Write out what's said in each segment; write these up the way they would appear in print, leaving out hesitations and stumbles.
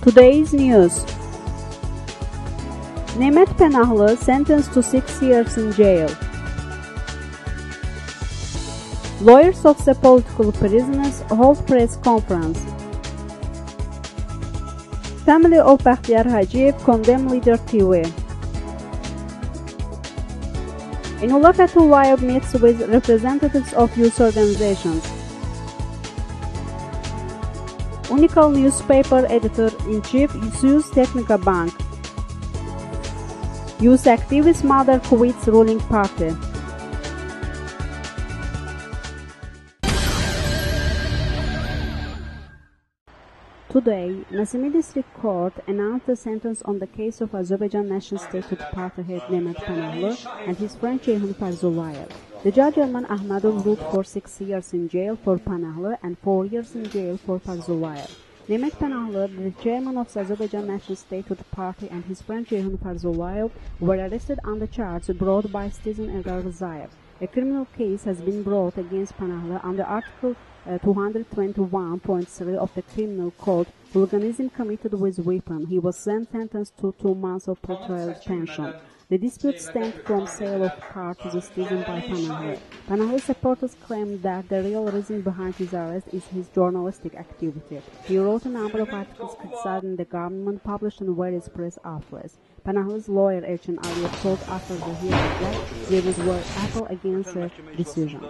Today's news. Nemet Penahlı sentenced to 6 years in jail. Lawyers of the political prisoners hold press conference. Family of Bakhtiyar Hajiyev condemn Leader TV. Inullah Fatullayev meets with representatives of youth organizations. Unikal newspaper editor-in-chief sues Technica Bank. Youth activist mother quits ruling party. Today, Nazimi District Court announced the sentence on the case of Azerbaijan National Statehood Party head Nemet Penahlı and his friend Ceyhun Farzullayev. The judge Elman Ahmadov ruled for 6 years in jail for Penahlı and 4 years in jail for Farzullayev. Nemet Penahlı, the chairman of the Azerbaijan National Statehood Party, and his friend Ceyhun Farzullayev were arrested on the charges brought by Citizen Eldar Rzayev. A criminal case has been brought against Penahlı under Article 221.3 of the Criminal Code, hooliganism committed with weapon. He was then sentenced to 2 months of pretrial detention. The dispute stemmed from sale of car to the citizen by Penahlı. Penahlı supporters claim that the real reason behind his arrest is his journalistic activity. He wrote a number of articles criticizing the government published in various press outlets. Penahlı's lawyer Erçin Aliyev told after the hearing that they would appeal against the decision.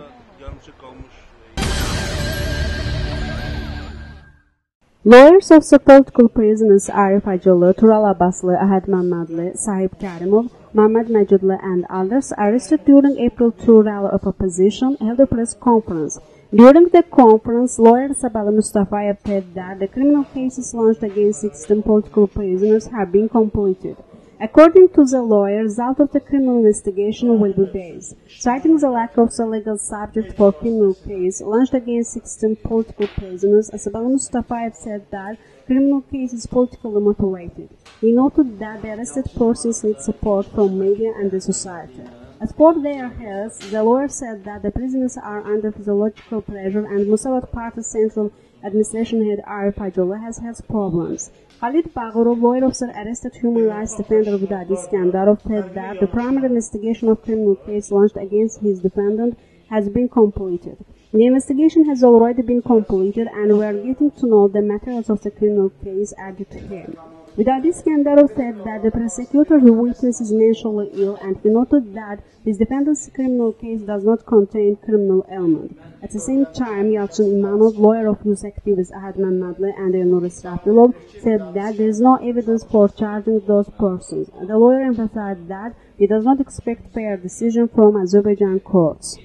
Lawyers of the political prisoners Arif Hacılı, Tural Abbaslı, Ahad Mammadlı, Sahip Karimov, Mehmet Majidlı and others arrested during April 2 rally of opposition held a press conference. During the conference, lawyer Sabali Mustafayev said that the criminal cases launched against 16 political prisoners have been completed. According to the lawyer, the result of the criminal investigation will be based. Citing the lack of the legal subject for criminal case launched against 16 political prisoners, Sabali Mustafayev said that criminal case is politically motivated. He noted that the arrested persons need support from media and the society. As for their health, the lawyer said that the prisoners are under physiological pressure and Musavat Party Central Administration head Arif Hacılı has health problems. Khalid Bagurov, lawyer of the arrested human rights defender Vidadi Iskandarov, said that the primary investigation of criminal case launched against his defendant has been completed. The investigation has already been completed and we are getting to know the materials of the criminal case added to him. Vidadi Iskandarov said that the prosecutor's witness is mentally ill and he noted that his defendant's criminal case does not contain criminal element. At the same time, Yalchin Imanov, lawyer of youth activist Ahad Mammadlı and Elnur Israfilov, said that there is no evidence for charging those persons. The lawyer emphasized that he does not expect fair decision from Azerbaijan courts.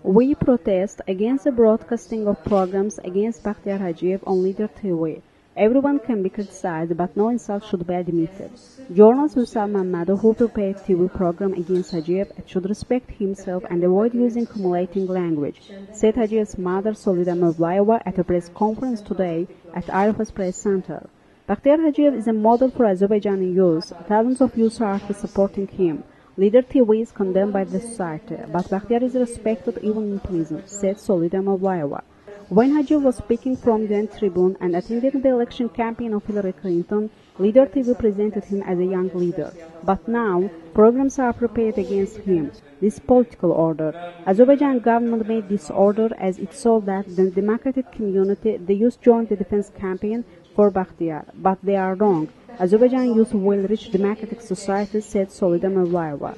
We protest against the broadcasting of programs against Bakhtiyar Hajiyev on Leader TV. Everyone can be criticized, but no insult should be admitted. Journalist Hüsam Mammadov, who prepared TV program against Hajiyev, should respect himself and avoid using humiliating language, said Hajiyev's mother Solida Mevlayeva at a press conference today at Arifas Press Center. Bakhtiyar Hajiyev is a model for Azerbaijani youth. Thousands of youth are supporting him. Leader TV is condemned by the society, but Bakhtiyar is respected even in prison, said Solida Mevlayeva. When Hajiyev was speaking from the tribune and attending the election campaign of Hillary Clinton, Leader TV presented him as a young leader. But now, programs are prepared against him. This political order. Azerbaijan government made this order as it saw that the democratic community, the youth joined the defense campaign for Bakhtiyar. But they are wrong. Azerbaijan youth will reach democratic society, said Solida Mevlayeva.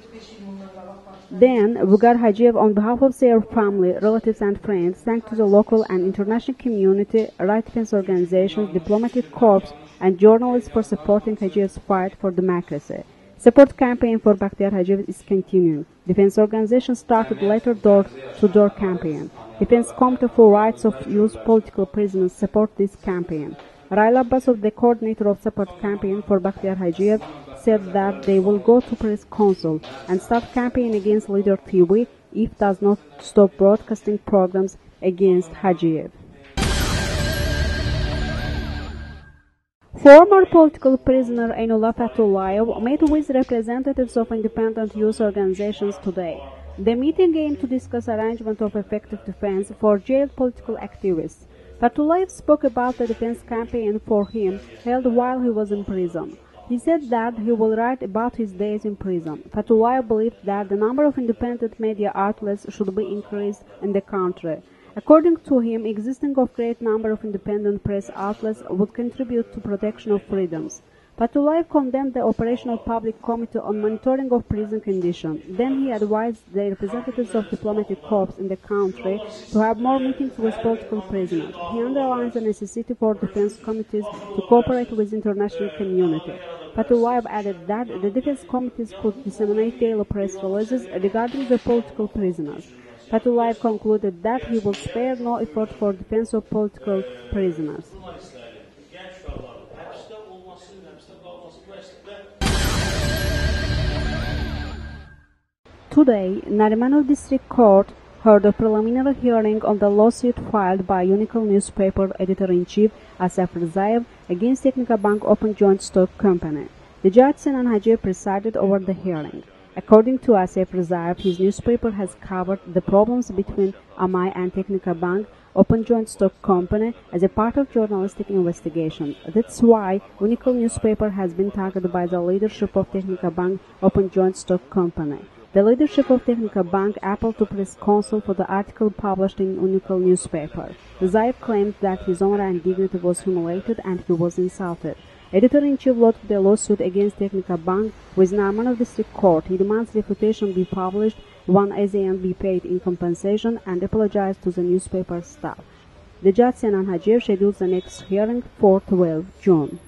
Then, Vugar Hajiyev, on behalf of their family, relatives and friends, thanked to the local and international community, right defense organizations, diplomatic corps, and journalists for supporting Hajiyev's fight for democracy. Support campaign for Bakhtiyar Hajiyev is continuing. Defense organizations started later door-to-door campaign. Defense Committee for Rights of Youth Political Prisoners support this campaign. Raila Abbasov, the coordinator of support campaign for Bakhtiyar Hajiyev, said that they will go to press council and start campaign against Leader TV if does not stop broadcasting programs against Hajiyev. Former political prisoner Inullah Fatullayev met with representatives of independent youth organizations today. The meeting aimed to discuss arrangement of effective defense for jailed political activists. Fatullayev spoke about the defense campaign for him held while he was in prison. He said that he will write about his days in prison. Fatullayev believed that the number of independent media outlets should be increased in the country. According to him, existing of great number of independent press outlets would contribute to protection of freedoms. Fatullayev condemned the Operational Public Committee on Monitoring of Prison Conditions. Then he advised the representatives of diplomatic corps in the country to have more meetings with political prisoners. He underlines the necessity for defense committees to cooperate with the international community. Fatullayev added that the defense committees could disseminate daily press releases regarding the political prisoners. Fatullayev concluded that he will spare no effort for defense of political prisoners. Today, Narimanov District Court heard a preliminary hearing on the lawsuit filed by Unikal newspaper editor-in-chief Asaf Rizayev against Technobank Open Joint Stock Company. The judge Sinan Hajiev presided over the hearing. According to Asaf Rizayev, his newspaper has covered the problems between Amay and Technobank Open Joint Stock Company as a part of journalistic investigation. That's why Unikal newspaper has been targeted by the leadership of Technobank Open Joint Stock Company. The leadership of Technobank appealed to press counsel for the article published in Unikal newspaper. Rizayev claimed that his honor and dignity was humiliated and he was insulted. Editor-in-chief lodged the lawsuit against Technobank with Narimanov District Court. He demands refutation be published, 1 AZN be paid in compensation, and apologized to the newspaper staff. The judge Sinan Hajiev scheduled the next hearing for 12 June.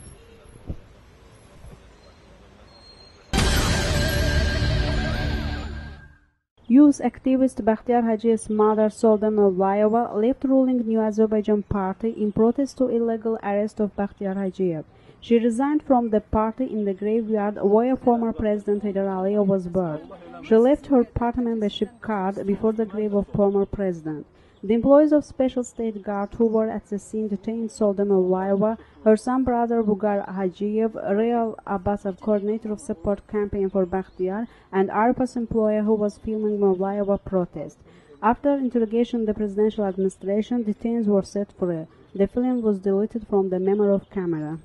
Youth activist Bakhtiar Hajiev's mother, Solda Mevlayeva, left ruling New Azerbaijan Party in protest to illegal arrest of Bakhtiar Hajiev. She resigned from the party in the graveyard where former President Heydar Aliyev was buried. She left her party membership card before the grave of former president. The employees of Special State Guard who were at the scene detained Solda Mevlayeva, her son brother Bugar Hajiev, Real Abbasov, coordinator of support campaign for Bakhtiar, and Arpas employer who was filming Mevlayeva protest. After interrogation, the presidential administration detainees were set free. The film was deleted from the memory of camera.